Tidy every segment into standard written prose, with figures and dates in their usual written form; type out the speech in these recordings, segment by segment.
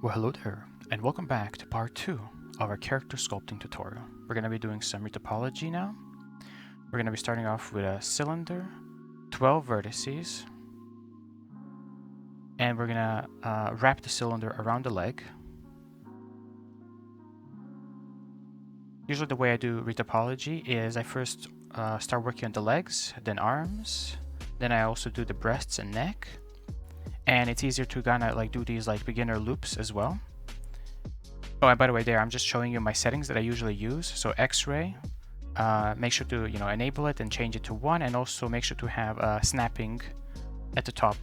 Well, hello there, and welcome back to part 2 of our character sculpting tutorial. We're going to be doing some retopology now. We're going to be starting off with a cylinder, 12 vertices, and we're going to wrap the cylinder around the leg. Usually the way I do retopology is I first start working on the legs, then arms, then I also do the breasts and neck. And it's easier to kind of like do these like beginner loops as well. Oh, and by the way, there I'm just showing you my settings that I usually use. So X-ray, make sure to enable it and change it to 1, and also make sure to have snapping at the top.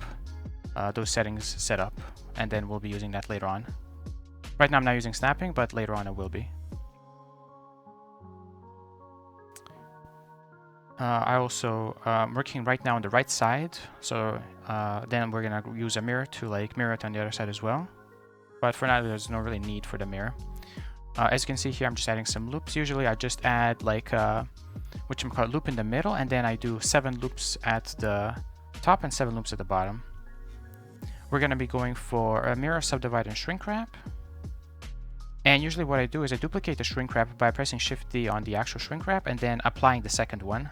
Those settings set up, and then we'll be using that later on. Right now I'm not using snapping, but later on I will be. I also working right now on the right side, so then we're gonna use a mirror to like mirror it on the other side as well. But for now, there's no really need for the mirror. As you can see here, I'm just adding some loops. Usually I just add like whatchamacallit loop in the middle, and then I do 7 loops at the top and 7 loops at the bottom. We're gonna be going for a mirror, subdivide, and shrink wrap. And usually what I do is I duplicate the shrink wrap by pressing Shift D on the actual shrink wrap and then applying the second one.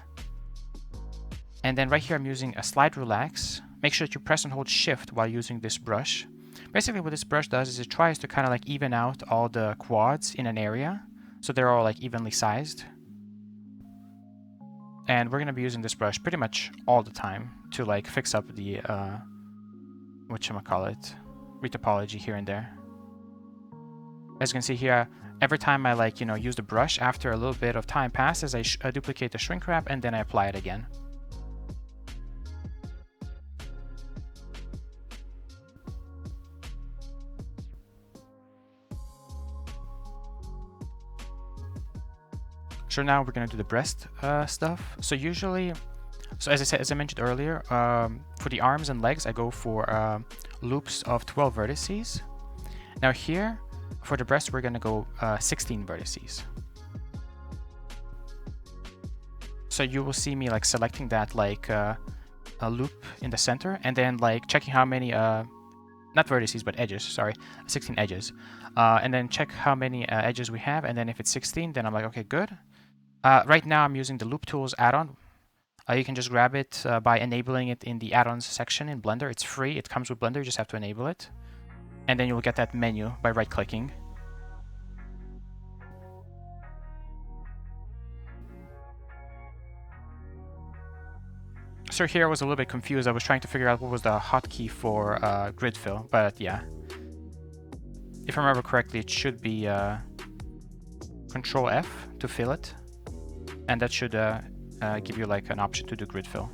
And then right here I'm using a slide relax. Make sure that you press and hold Shift while using this brush. Basically what this brush does is it tries to kind of like even out all the quads in an area, so they're all like evenly sized. And we're going to be using this brush pretty much all the time to like fix up the whatchamacallit, retopology here and there. As you can see here, every time I like use the brush, after a little bit of time passes, I duplicate the shrink wrap and then I apply it again. So now we're gonna do the breast stuff. So usually, as I mentioned earlier, for the arms and legs, I go for loops of 12 vertices. Now here, for the breast, we're gonna go 16 vertices. So you will see me like selecting that like a loop in the center, and then like checking how many not vertices but edges, sorry, 16 edges, and then check how many edges we have, and then if it's 16, then I'm like, okay, good. Right now I'm using the Loop Tools add-on. You can just grab it by enabling it in the add-ons section in Blender. It's free, it comes with Blender, you just have to enable it. And then you will get that menu by right-clicking. So here I was a little bit confused. I was trying to figure out what was the hotkey for grid fill, but yeah. If I remember correctly, it should be Control F to fill it. And that should give you like an option to do grid fill.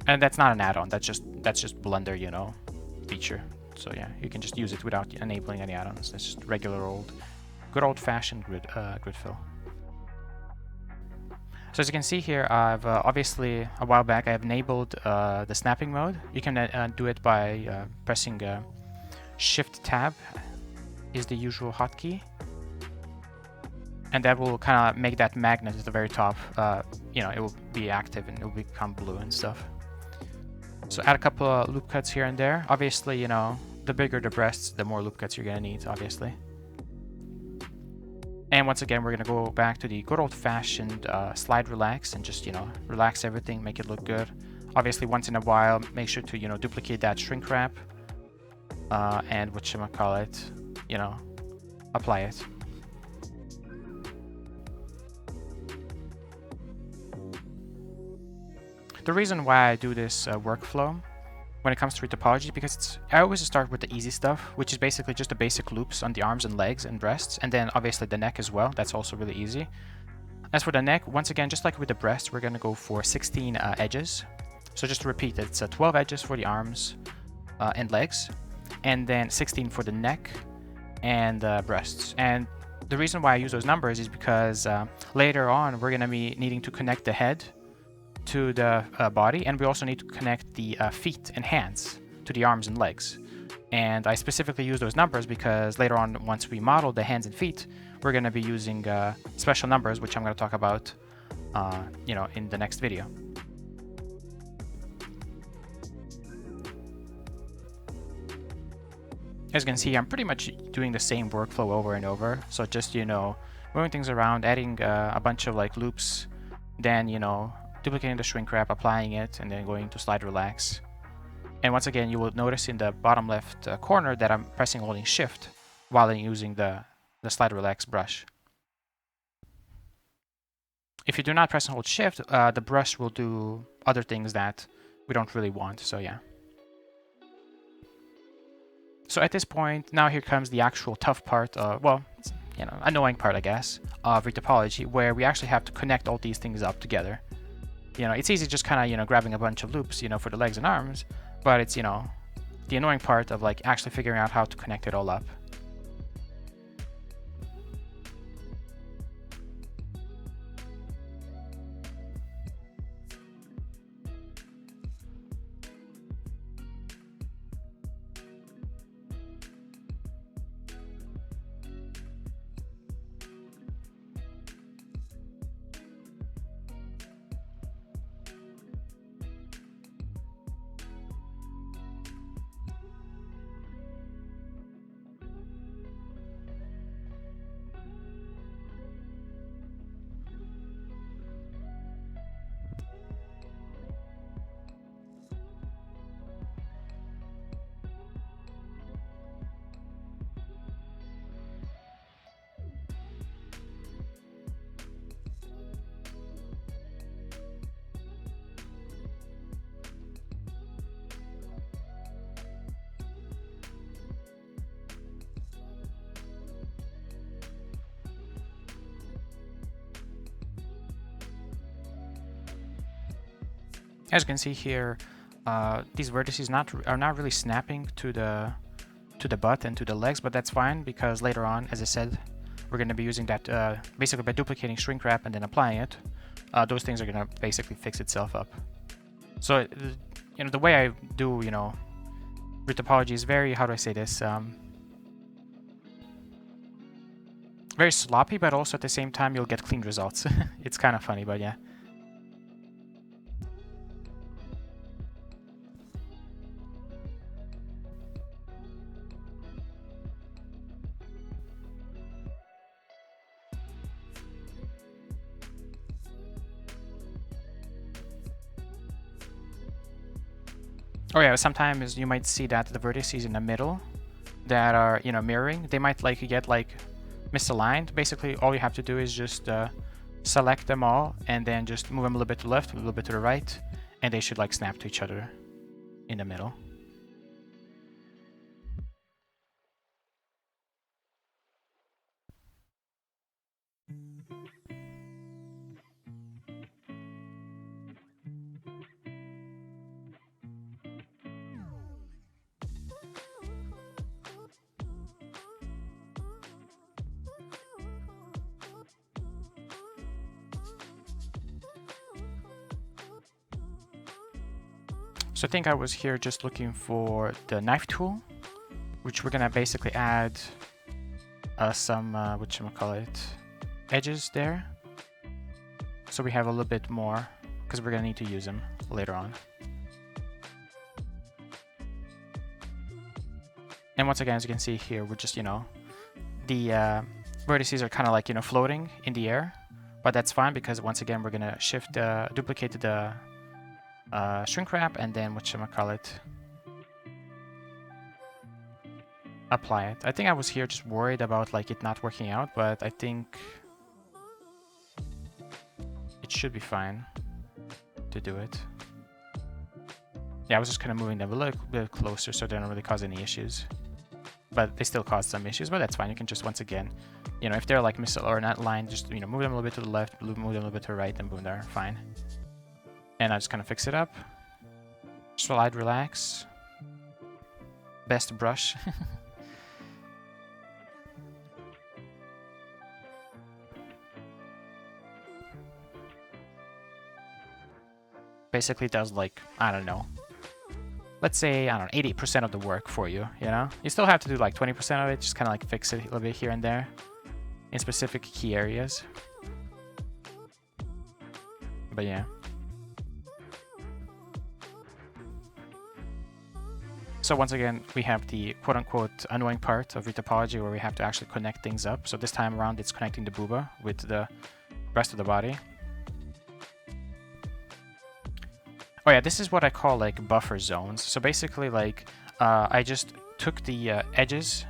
And that's not an add-on, that's just Blender, feature. So yeah, you can just use it without enabling any add-ons. That's just regular good old-fashioned grid fill. So as you can see here, I've obviously a while back I have enabled the snapping mode. You can do it by pressing Shift Tab is the usual hotkey, and that will kind of make that magnet at the very top. It will be active and it will become blue and stuff. So add a couple of loop cuts here and there. Obviously, the bigger the breasts, the more loop cuts you're gonna need, obviously. And once again, we're gonna go back to the good old-fashioned slide relax and just relax everything, make it look good. Obviously, once in a while, make sure to duplicate that shrink wrap. And whatchamacallit, apply it. The reason why I do this workflow when it comes to retopology, because I always start with the easy stuff, which is basically just the basic loops on the arms and legs and breasts, and then obviously the neck as well. That's also really easy. As for the neck, once again, just like with the breast, we're gonna go for 16 edges. So just to repeat, it's 12 edges for the arms and legs, and then 16 for the neck and breasts. And the reason why I use those numbers is because later on we're going to be needing to connect the head to the body, and we also need to connect the feet and hands to the arms and legs. And I specifically use those numbers because later on, once we model the hands and feet, we're going to be using special numbers, which I'm going to talk about in the next video. As you can see, I'm pretty much doing the same workflow over and over. So just, you know, moving things around, adding a bunch of like loops, then, you know, duplicating the shrink wrap, applying it, and then going to slide relax. And once again, you will notice in the bottom left corner that I'm pressing holding shift while I'm using the slide relax brush. If you do not press and hold shift, the brush will do other things that we don't really want, so yeah. So at this point, now here comes the actual tough part, well, you know, annoying part, I guess, of retopology, where we actually have to connect all these things up together. You know, it's easy just kind of, you know, grabbing a bunch of loops, you know, for the legs and arms, but it's, you know, the annoying part of like actually figuring out how to connect it all up. As you can see here, these vertices are not really snapping to the butt and to the legs, but that's fine because later on, as I said, we're going to be using that basically by duplicating shrink wrap and then applying it. Those things are going to basically fix itself up. So, you know, the way I do, you know, retopology is very, how do I say this? Very sloppy, but also at the same time you'll get clean results. It's kind of funny, but yeah. Oh yeah, sometimes you might see that the vertices in the middle that are, you know, mirroring, they might like get like misaligned. Basically, all you have to do is just select them all and then just move them a little bit to the left, a little bit to the right, and they should like snap to each other in the middle. So I think I was here just looking for the knife tool, which we're gonna basically add some, whatchamacallit, edges there. So we have a little bit more, because we're gonna need to use them later on. And once again, as you can see here, we're just, you know, the vertices are kind of like, you know, floating in the air, but that's fine because once again, we're gonna shift, duplicate the shrink wrap and then whatchamacallit, apply it. I think I was here just worried about like it not working out, but I think it should be fine to do it. Yeah, I was just kind of moving them a little bit closer so they don't really cause any issues. But they still cause some issues, but that's fine. You can just, once again, you know, if they're like missile or not lined, just, you know, move them a little bit to the left, move them a little bit to the right, and boom, they're fine. And I just kind of fix it up. Slide relax. Best brush. Basically does like, I don't know, let's say, I don't know, 80% of the work for you, you know? You still have to do like 20% of it, just kind of like fix it a little bit here and there in specific key areas. But yeah. So once again, we have the quote-unquote annoying part of Retopology where we have to actually connect things up. So this time around, it's connecting the booba with the rest of the body. Oh yeah, this is what I call like buffer zones. So basically, like I just took the edges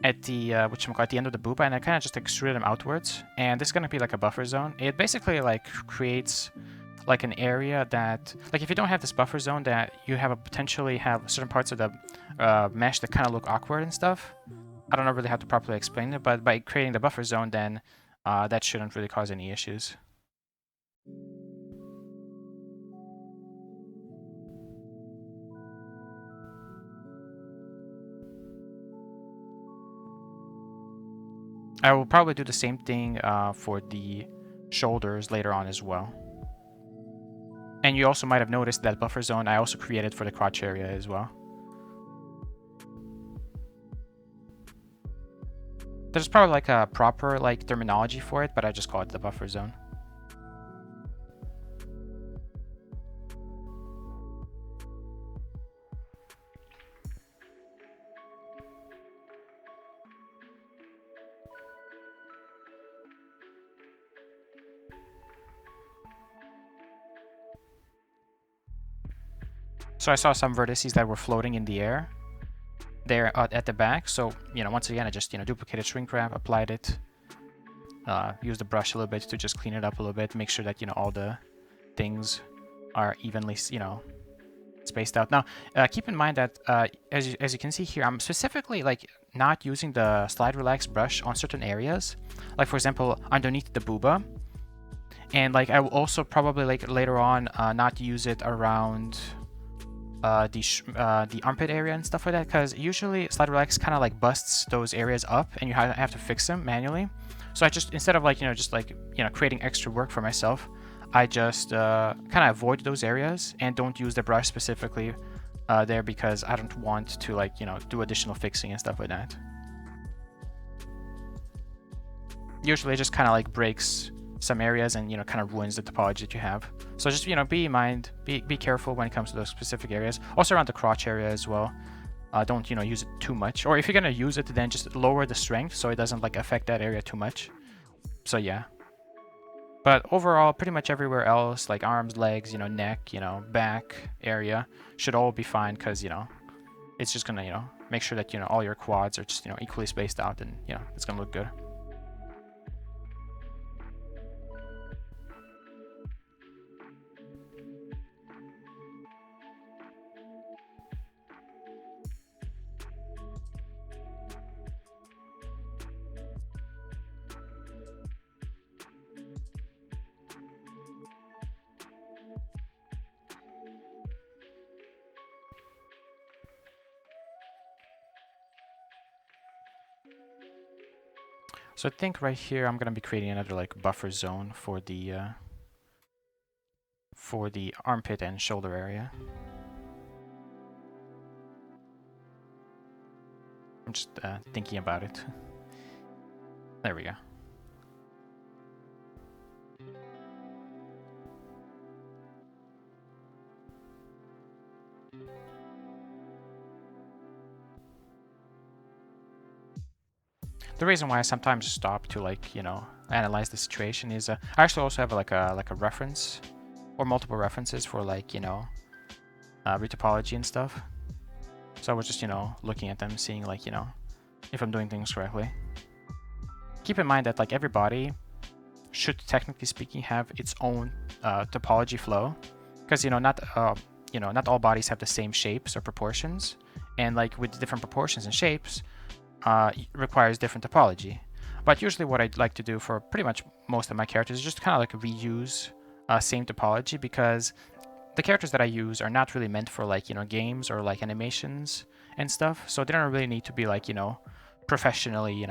at the at the end of the booba, and I kind of just extruded them outwards. And this is gonna be like a buffer zone. It basically like creates like an area that, like if you don't have this buffer zone, that you have a potentially have certain parts of the mesh that kind of look awkward and stuff. I don't know really how to properly explain it, but by creating the buffer zone, then that shouldn't really cause any issues. I will probably do the same thing for the shoulders later on as well. And you also might have noticed that buffer zone I also created for the crotch area as well. There's probably like a proper like terminology for it, but I just call it the buffer zone. So I saw some vertices that were floating in the air there at the back. So, once again, I just, duplicated shrink wrap, applied it, used the brush a little bit to just clean it up a little bit, make sure that, all the things are evenly, spaced out. Now, keep in mind that as you can see here, I'm specifically like not using the slide relax brush on certain areas, like for example, underneath the booba. And like I will also probably like later on not use it around the armpit area and stuff like that, because usually slide relax kind of like busts those areas up and you have to fix them manually. So I just, instead of like creating extra work for myself, I just kind of avoid those areas and don't use the brush specifically there, because I don't want to like do additional fixing and stuff like that. Usually it just kind of like breaks some areas and kind of ruins the topology that you have. So just be careful when it comes to those specific areas. Also around the crotch area as well. Don't use it too much, or if you're gonna use it, then just lower the strength so it doesn't like affect that area too much. So yeah, but overall pretty much everywhere else, like arms, legs, neck, back area, should all be fine, because it's just gonna make sure that all your quads are just equally spaced out, and it's gonna look good. So I think right here I'm gonna be creating another like buffer zone for the armpit and shoulder area. I'm just thinking about it. There we go. The reason why I sometimes stop to like analyze the situation is I actually also have like a reference or multiple references for like retopology and stuff. So I was just looking at them, seeing like if I'm doing things correctly. Keep in mind that like every body should technically speaking have its own topology flow, because not all bodies have the same shapes or proportions, and like with different proportions and shapes requires different topology. But usually what I'd like to do for pretty much most of my characters is just kind of like reuse same topology, because the characters that I use are not really meant for like games or like animations and stuff, so they don't really need to be like professionally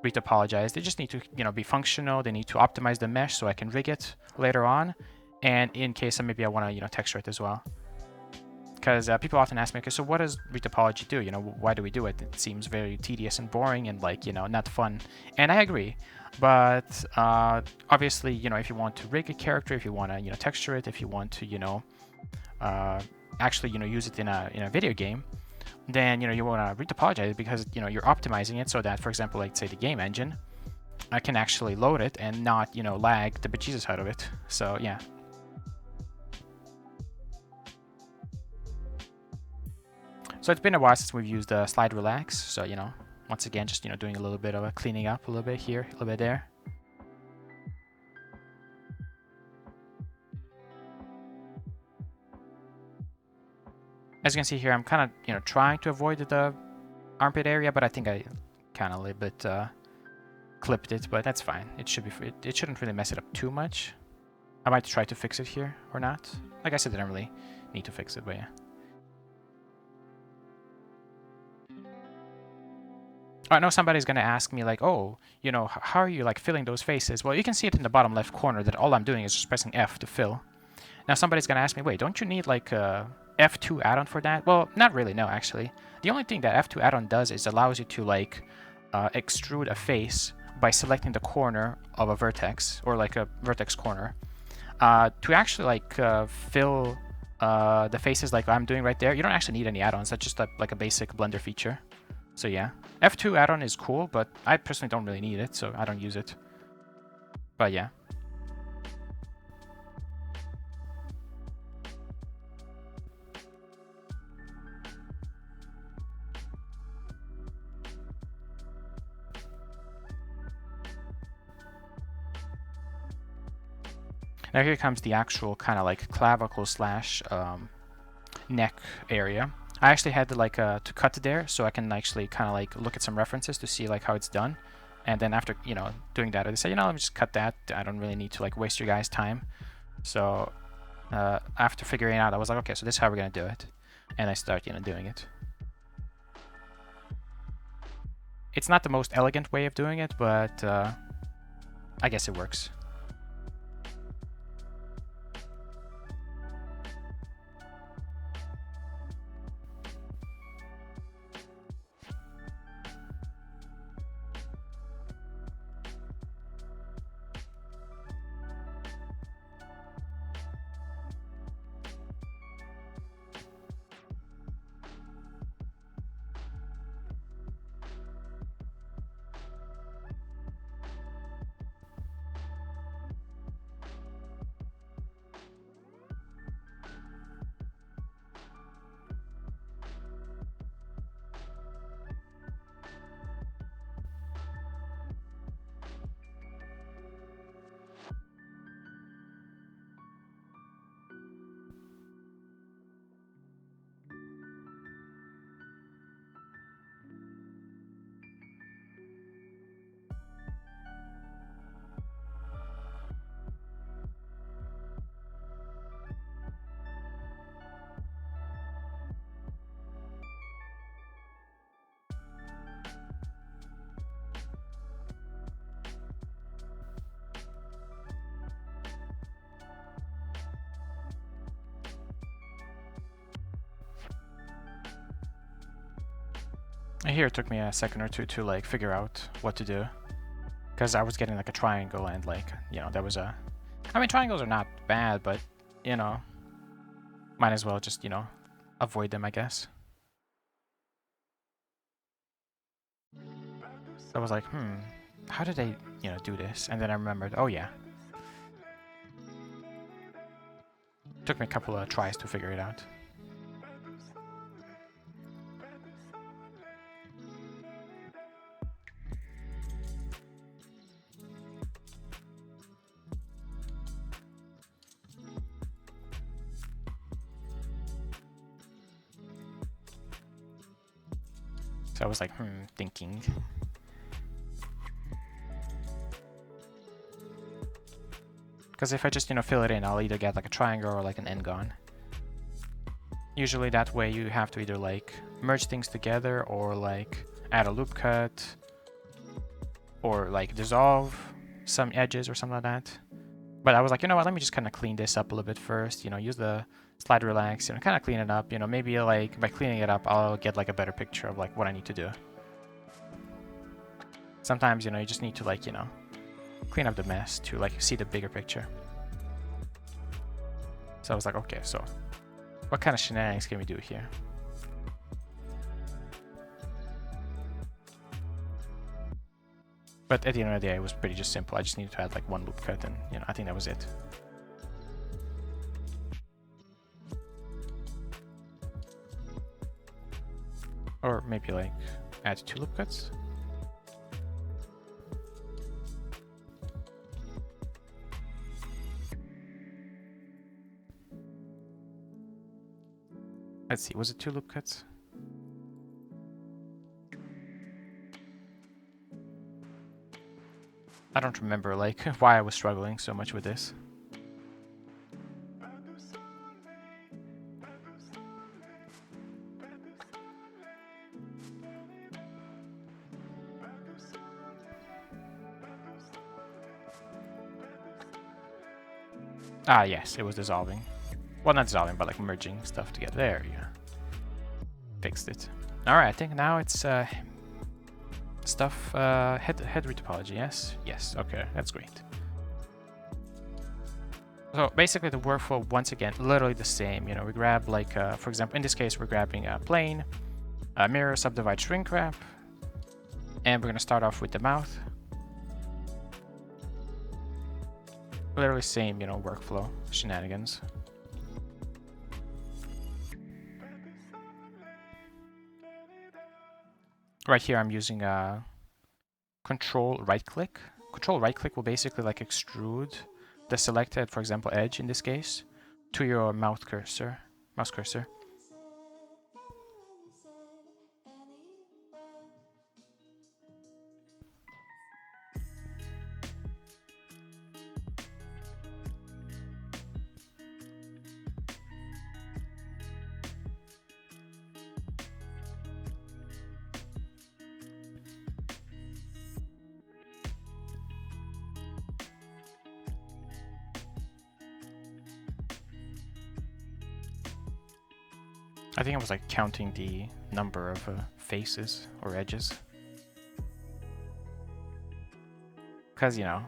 retopologized. They just need to be functional. They need to optimize the mesh so I can rig it later on, and in case maybe I want to texture it as well. Because people often ask me, okay, so what does retopology do? Why do we do it? It seems very tedious and boring and like, not fun. And I agree. But obviously, if you want to rig a character, if you want to, texture it, if you want to, actually, use it in a video game, then you want to retopologize it because you're optimizing it so that, for example, like say the game engine, I can actually load it and not lag the bejesus out of it. So yeah. So it's been a while since we've used slide relax. So once again, just doing a little bit of a cleaning up, a little bit here, a little bit there. As you can see here, I'm kind of trying to avoid the armpit area, but I think I kind of a little bit clipped it, but that's fine. It should be. It shouldn't really mess it up too much. I might try to fix it here or not. Like I said, I don't really need to fix it, but yeah. I know somebody's gonna ask me like, oh, how are you like filling those faces? Well, you can see it in the bottom left corner that all I'm doing is just pressing F to fill. Now somebody's gonna ask me, wait, don't you need like a F2 add-on for that? Well, not really, no, actually. The only thing that F2 add-on does is allows you to like extrude a face by selecting the corner of a vertex, or like a vertex corner. To actually like fill the faces like I'm doing right there, you don't actually need any add-ons. That's just like a basic Blender feature. So yeah, F2 add-on is cool, but I personally don't really need it, so I don't use it. But yeah. Now here comes the actual kind of like clavicle slash neck area. I actually had to like to cut it there so I can actually kind of like look at some references to see like how it's done. And then after doing that, I decided let me just cut that. I don't really need to like waste your guys' time. So after figuring it out, I was like, okay, so this is how we're gonna do it. And I start doing it. It's not the most elegant way of doing it, but I guess it works. Here it took me a second or two to like figure out what to do, because I was getting like a triangle and like there was a, I mean triangles are not bad, but might as well just avoid them, I guess. I was like, how did they do this? And then I remembered, oh yeah, took me a couple of tries to figure it out. So I was like, thinking. Because if I just, fill it in, I'll either get like a triangle or like an n-gon. Usually that way you have to either like merge things together or like add a loop cut or like dissolve some edges or something like that. But I was like, you know what, let me just kind of clean this up a little bit first, use the slide relax, kind of clean it up, maybe like by cleaning it up, I'll get like a better picture of like what I need to do. Sometimes, you just need to like, clean up the mess to like see the bigger picture. So I was like, okay, so what kind of shenanigans can we do here? But at the end of the day, it was pretty just simple. I just needed to add like one loop cut, and you know, I think that was it. Or maybe like add 2 loop cuts. Let's see, was it 2 loop cuts? I don't remember like why I was struggling so much with this. Ah, yes, it was dissolving. Well, not dissolving, but like merging stuff together. There, yeah. Fixed it. Alright, I think now it's stuff, head retopology, yes? Yes, okay, that's great. So basically the workflow, once again, literally the same. You know, we grab like, for example, in this case, we're grabbing a plane, a mirror, subdivide, shrink wrap, and we're gonna start off with the mouth. Literally same, you know, workflow shenanigans. Right here, I'm using a control right click. Control right click will basically like extrude the selected, for example, edge in this case, to your mouse cursor. I think I was like counting the number of faces or edges. Because, you know,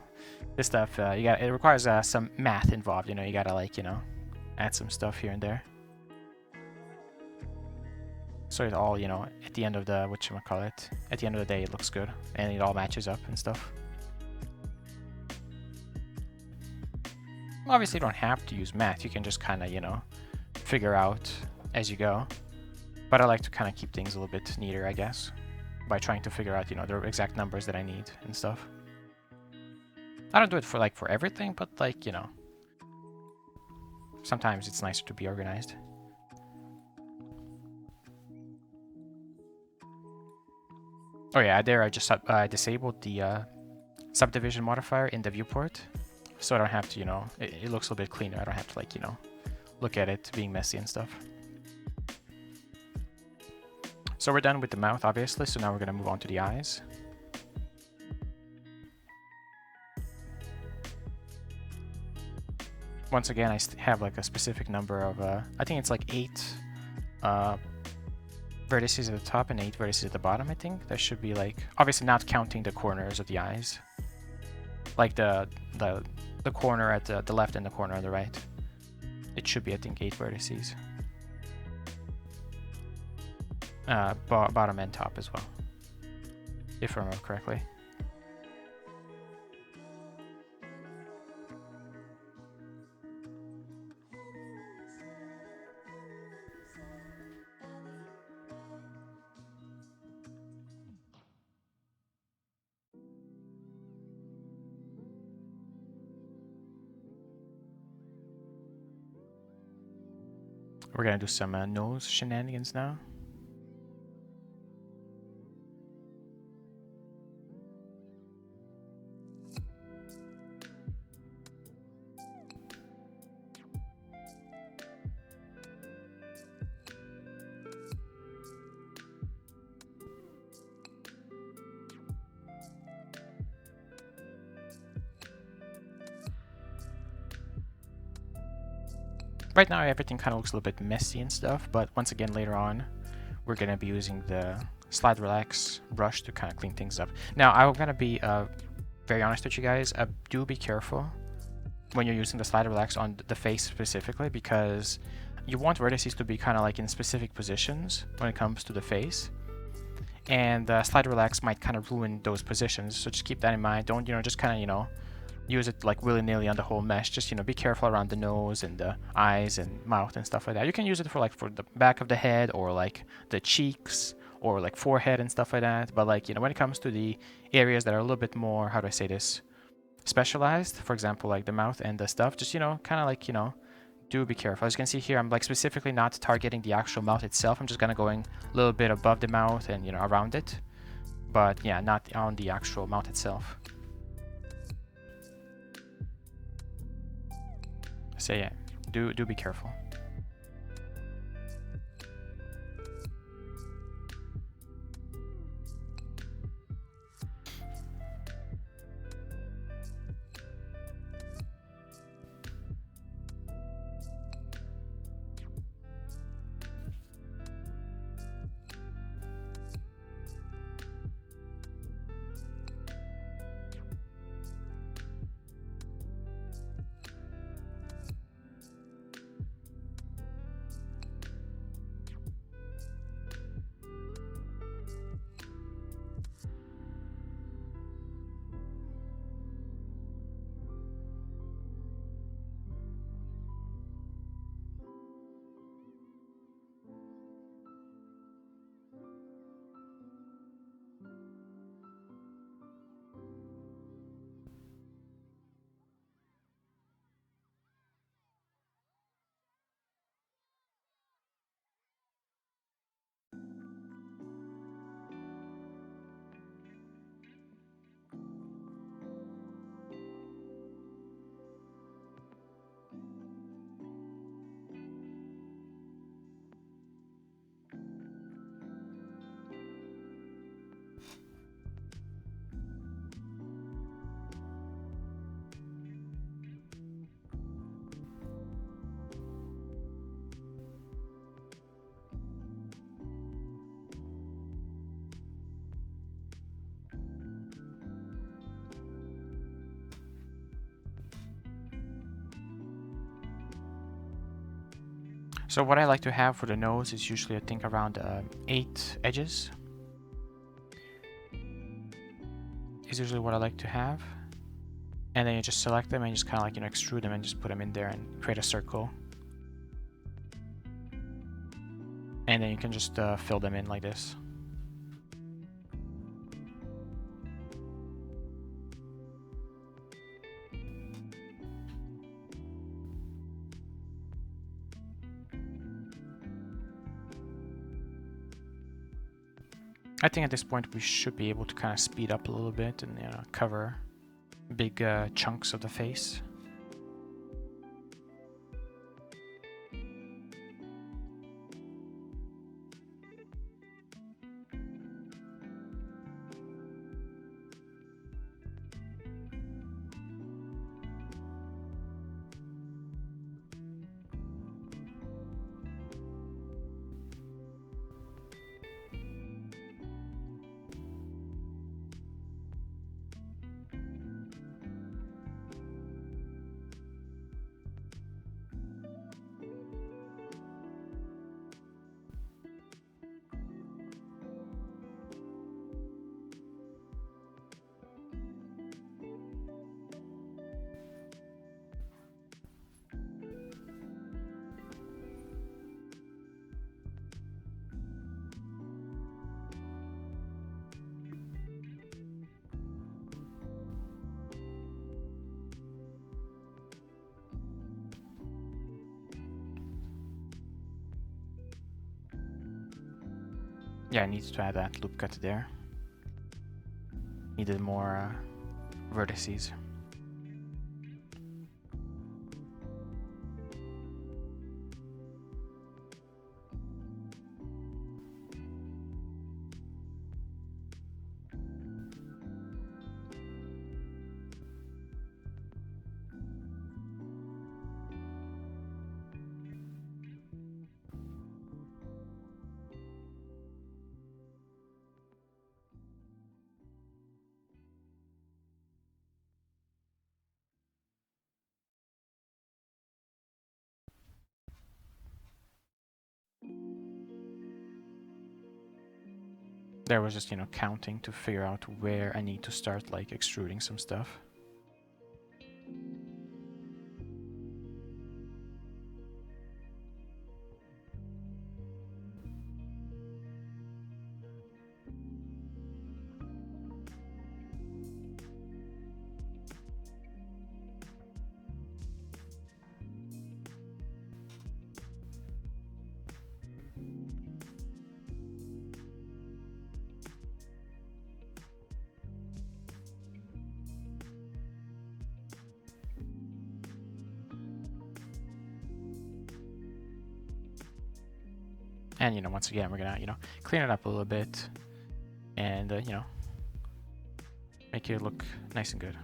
this stuff, it requires some math involved, you know, you gotta like, you know, add some stuff here and there. So it all, you know, at the end of the, whatchamacallit, at the end of the day it looks good and it all matches up and stuff. Obviously you don't have to use math, you can just kind of, you know, figure out as you go. But I like to kind of keep things a little bit neater, I guess, by trying to figure out, you know, the exact numbers that I need and stuff. I don't do it for like for everything, but like, you know, sometimes it's nicer to be organized. Oh yeah, there I just disabled the subdivision modifier in the viewport, so I don't have to, you know, it looks a little bit cleaner. I don't have to like, you know, look at it being messy and stuff. So we're done with the mouth, obviously, so now we're gonna move on to the eyes. Once again, I have like a specific number of, I think it's like 8 vertices at the top and 8 vertices at the bottom, I think. That should be like, obviously not counting the corners of the eyes. Like the corner at the left and the corner on the right. It should be, I think, 8 vertices. Bottom and top as well, if I remember correctly. We're gonna do some nose shenanigans now. Right now everything kind of looks a little bit messy and stuff, but once again later on we're going to be using the slide relax brush to kind of clean things up. Now I'm going to be very honest with you guys, do be careful when you're using the slide relax on the face specifically, because you want vertices to be kind of like in specific positions when it comes to the face. and slide relax might kind of ruin those positions. So just keep that in mind. Don't, just kind of, use it like willy-nilly on the whole mesh. Just, be careful around the nose and the eyes and mouth and stuff like that. You can use it for for the back of the head, or like the cheeks, or like forehead and stuff like that. But like, when it comes to the areas that are a little bit more, how do I say this, specialized, for example, like the mouth and the stuff, just, kind of like, do be careful. As you can see here, I'm like specifically not targeting the actual mouth itself. I'm just kind of going a little bit above the mouth and, around it. But yeah, not on the actual mouth itself. So yeah, do be careful. So what I like to have for the nose is usually, I think, around 8 edges. Is usually what I like to have. And then you just select them and just kind of like, extrude them and just put them in there and create a circle. And then you can just fill them in like this. I think at this point we should be able to kind of speed up a little bit and cover big chunks of the face. Yeah, I need to add that loop cut there. Needed more vertices. there was just, you know, counting to figure out where I need to start like extruding some stuff. And, you know, once again, we're gonna, you know, clean it up a little bit and, you know, make it look nice and good.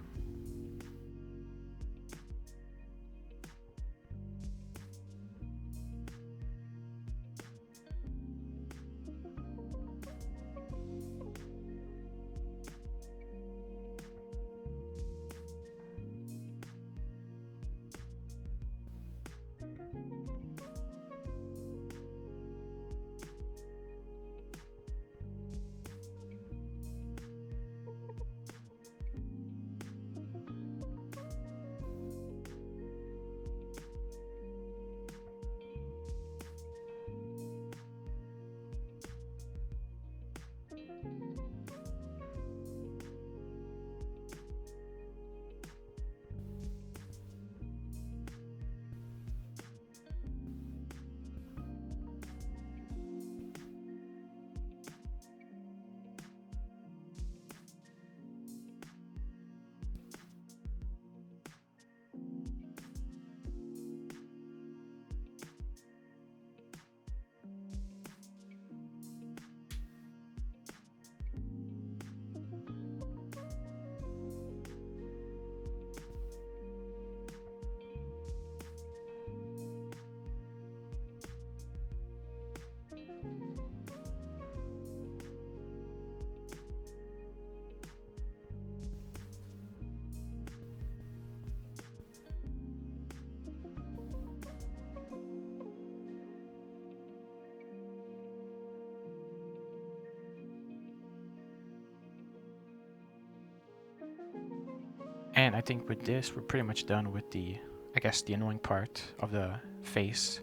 And I think with this, we're pretty much done with the, I guess, the annoying part of the face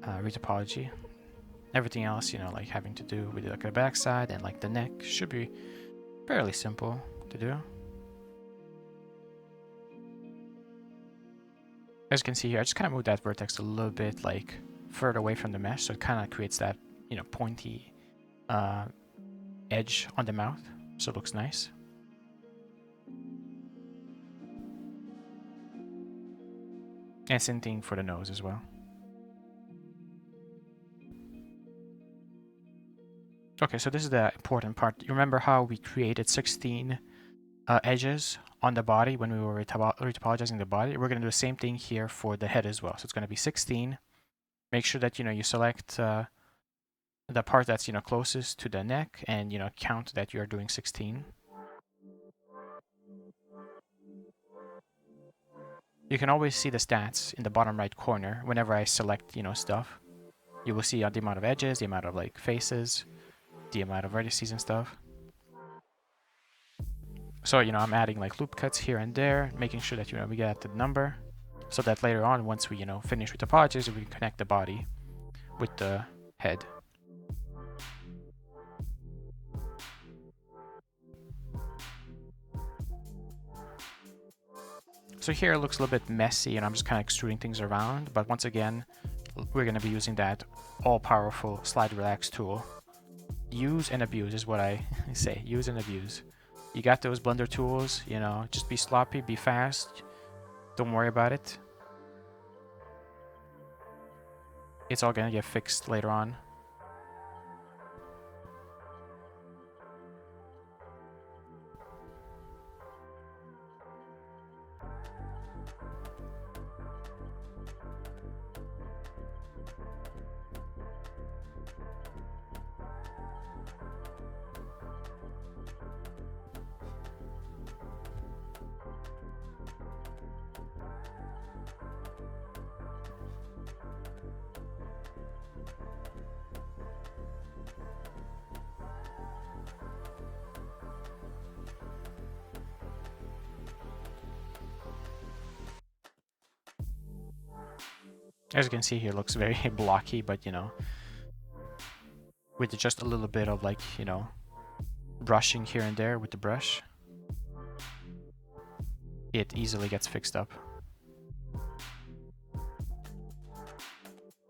retopology. Everything else, you know, like having to do with like the backside and like the neck should be fairly simple to do. As you can see here, I just kind of moved that vertex a little bit like further away from the mesh, so it kind of creates that, you know, pointy edge on the mouth, so it looks nice. And same thing for the nose as well. Okay, so this is the important part. You remember how we created 16 edges on the body when we were retopologizing the body? We're going to do the same thing here for the head as well. So it's going to be 16. Make sure that, you know, you select the part that's, you know, closest to the neck and, you know, count that you're doing 16. You can always see the stats in the bottom right corner whenever I select, you know, stuff. You will see the amount of edges, the amount of like faces, the amount of vertices and stuff. So, you know, I'm adding like loop cuts here and there, making sure that, you know, we get the number so that later on, once we, you know, finish with the topologies, we can connect the body with the head. So here it looks a little bit messy and I'm just kind of extruding things around, but once again, we're going to be using that all-powerful slide relax tool. Use and abuse is what I say. Use and abuse. You got those blender tools, you know, just be sloppy, be fast. Don't worry about it. It's all going to get fixed later on. As you can see here, it looks very blocky, but with just a little bit of like, brushing here and there with the brush, it easily gets fixed up.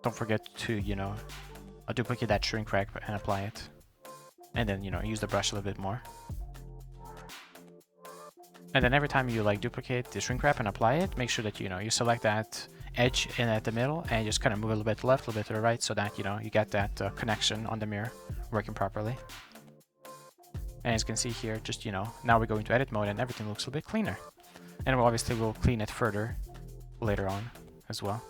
Don't forget to, duplicate that shrink wrap and apply it. And then, use the brush a little bit more. And then every time you like duplicate the shrink wrap and apply it, make sure that, you select that edge in at the middle and just kind of move a little bit to the left, a little bit to the right, so that, you get that connection on the mirror working properly. And as you can see here, just, now we go into edit mode and everything looks a bit cleaner. And obviously we'll clean it further later on as well.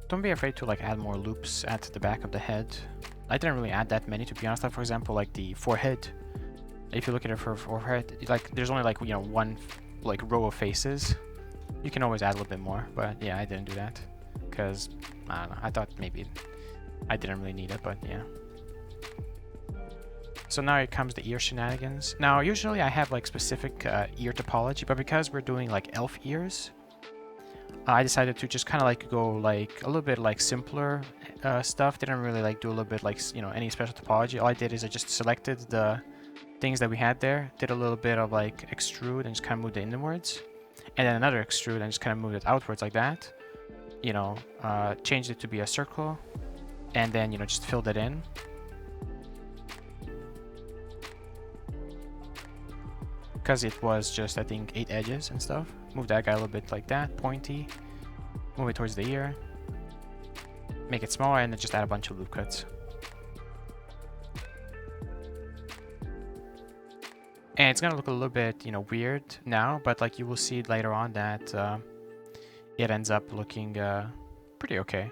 Don't be afraid to like add more loops at the back of the head. I didn't really add that many, to be honest. Like for example, like the forehead. If you look at it for forehead, like there's only like one like row of faces. You can always add a little bit more, but yeah, I didn't do that because I don't know. I thought maybe I didn't really need it, but yeah. So now here comes the ear shenanigans. Now usually I have like specific ear topology, but because we're doing like elf ears, I decided to just kind of like go like a little bit like simpler stuff. Didn't really like do a little bit like any special topology. All I did is I just selected the things that we had there, did a little bit of like extrude and just kind of moved it inwards, and then another extrude and just kind of moved it outwards like that. Changed it to be a circle, and then just filled it in. Because it was just, I think, 8 edges and stuff. Move that guy a little bit like that, pointy. Move it towards the ear. Make it smaller, and then just add a bunch of loop cuts. And it's gonna look a little bit, weird now, but like you will see later on that it ends up looking pretty okay.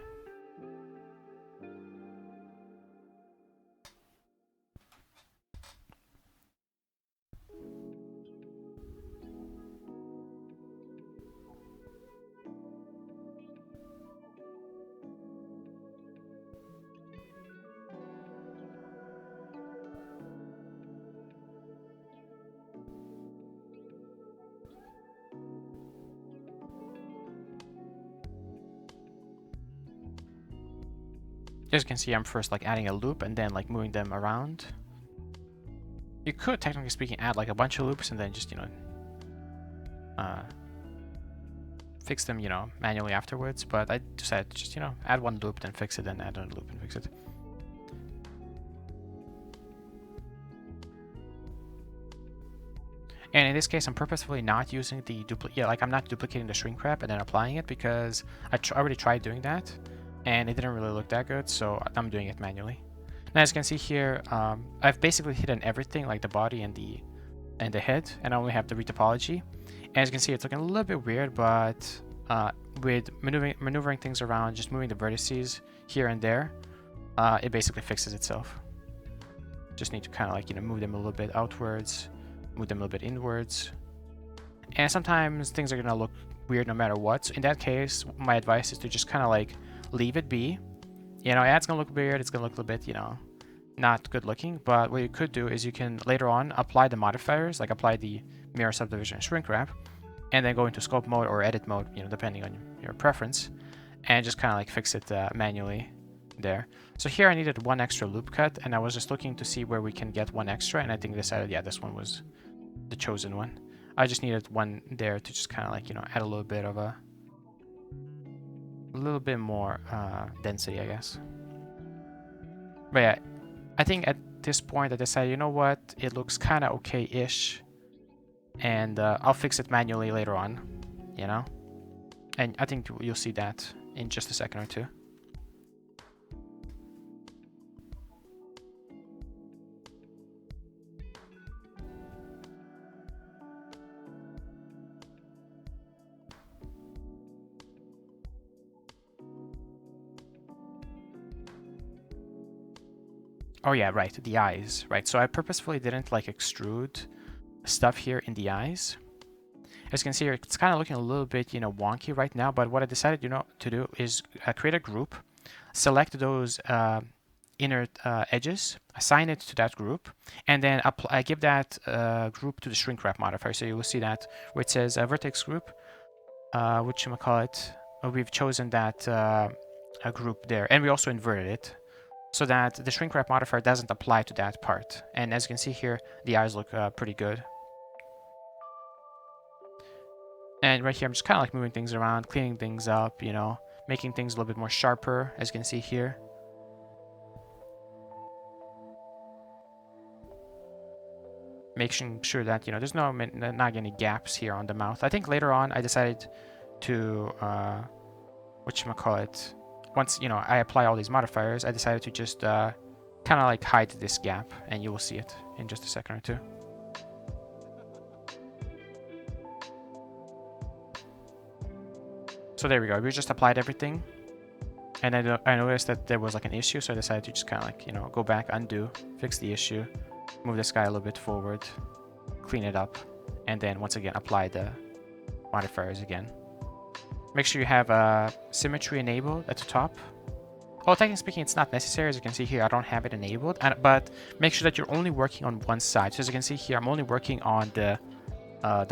As you can see, I'm first like adding a loop and then like moving them around. You could, technically speaking, add like a bunch of loops and then just fix them manually afterwards, but I decided to just add one loop, then fix it, then add another loop and fix it. And in this case, I'm purposefully not using the I'm not duplicating the shrink wrap and then applying it, because I already tried doing that and it didn't really look that good, so I'm doing it manually. Now as you can see here, I've basically hidden everything, like the body and the head, and I only have the retopology. And as you can see, it's looking a little bit weird, but with maneuvering things around, just moving the vertices here and there, it basically fixes itself. Just need to kind of like move them a little bit outwards, move them a little bit inwards, and sometimes things are gonna look weird no matter what. So in that case, my advice is to just kind of like leave it be. Yeah, it's gonna look weird, it's gonna look a little bit not good looking, but what you could do is you can later on apply the modifiers, like apply the mirror subdivision shrink wrap, and then go into scope mode or edit mode, depending on your preference, and just kind of like fix it manually there. So here I needed one extra loop cut, and I was just looking to see where we can get one extra, and I think decided, yeah, this one was the chosen one. I just needed one there to just kind of like add a little bit of a a little bit more density, I guess. But yeah, I think at this point I decided, you know what, it looks kind of okay-ish, and I'll fix it manually later on, you know? And I think you'll see that in just a second or two. Oh yeah, right, the eyes, right. So I purposefully didn't like extrude stuff here in the eyes. As you can see here, it's kind of looking a little bit, you know, wonky right now, but what I decided, you know, to do is create a group, select those inner edges, assign it to that group, and then I give that group to the shrink wrap modifier. So you will see that where it says vertex group, whatchamacallit, we've chosen that group there, and we also inverted it so that the shrink wrap modifier doesn't apply to that part. And as you can see here, the eyes look pretty good. And right here, I'm just kind of like moving things around, cleaning things up, you know, making things a little bit more sharper, as you can see here. Making sure that, you know, there's not any gaps here on the mouth. I think later on, I decided to, whatchamacallit, once, you know, I apply all these modifiers, I decided to just kind of like hide this gap, and you will see it in just a second or two. So there we go. We just applied everything, and I noticed that there was like an issue, so I decided to just kind of like, you know, go back, undo, fix the issue, move this guy a little bit forward, clean it up, and then once again apply the modifiers again. Make sure you have symmetry enabled at the top. Well, technically speaking, it's not necessary. As you can see here, I don't have it enabled, but make sure that you're only working on one side. So as you can see here, I'm only working on the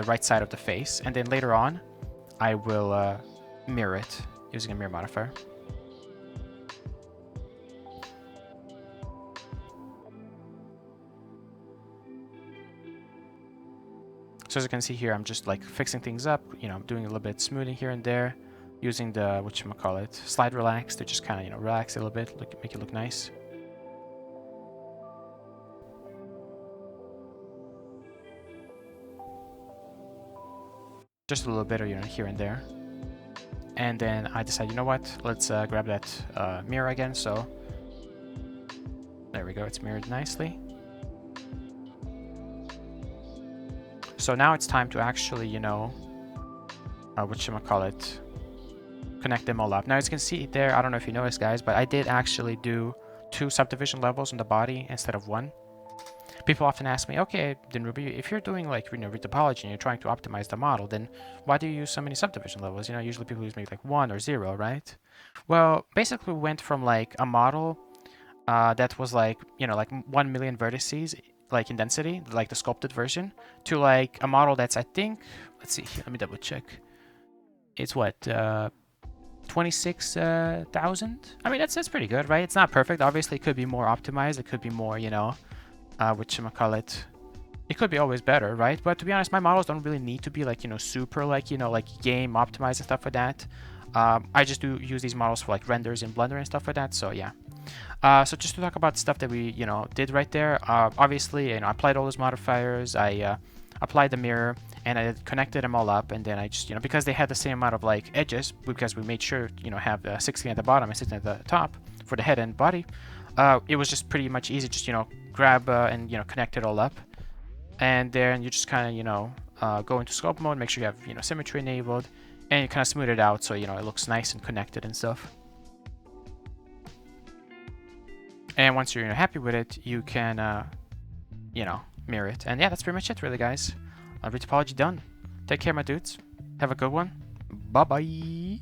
right side of the face, and then later on, I will mirror it using a mirror modifier. So as you can see here, I'm just like fixing things up, you know, doing a little bit smoothing here and there, using the, whatchamacallit, slide relax to just kind of, you know, relax a little bit, make it look nice. Just a little bit, you know, here and there. And then I decided, you know what, let's grab that mirror again. So there we go, it's mirrored nicely. So now it's time to actually, you know, whatchamacallit, connect them all up. Now as you can see there, I don't know if you noticed guys, but I did actually do 2 subdivision levels on the body instead of 1. People often ask me, okay, denRubi, if you're doing like, you know, retopology and you're trying to optimize the model, then why do you use so many subdivision levels? You know, usually people use maybe like 1 or 0, right? Well, basically we went from like a model that was like, you know, like 1 million vertices, like in density, like the sculpted version, to like a model that's, I think, let's see here, let me double check. It's what, 26,000? I mean, that's pretty good, right? It's not perfect. Obviously, it could be more optimized. It could be more, you know, whatchamacallit, it could be always better, right? But to be honest, my models don't really need to be like, you know, super like, you know, like game optimized and stuff like that. I just do use these models for like renders in Blender and stuff like that. So yeah. So just to talk about stuff that we, you know, did right there. Obviously, you know, I applied all those modifiers. I applied the mirror and I connected them all up, and then I just, you know, because they had the same amount of like edges, because we made sure, you know, have 16 at the bottom and 16 at the top for the head and body. It was just pretty much easy, just, you know, grab and, you know, connect it all up, and then you just kind of, you know, go into sculpt mode, make sure you have, you know, symmetry enabled, and you kind of smooth it out so, you know, it looks nice and connected and stuff. And once you're, you know, happy with it, you can, you know, mirror it. And yeah, that's pretty much it, really, guys. Retopology done. Take care, my dudes. Have a good one. Bye bye.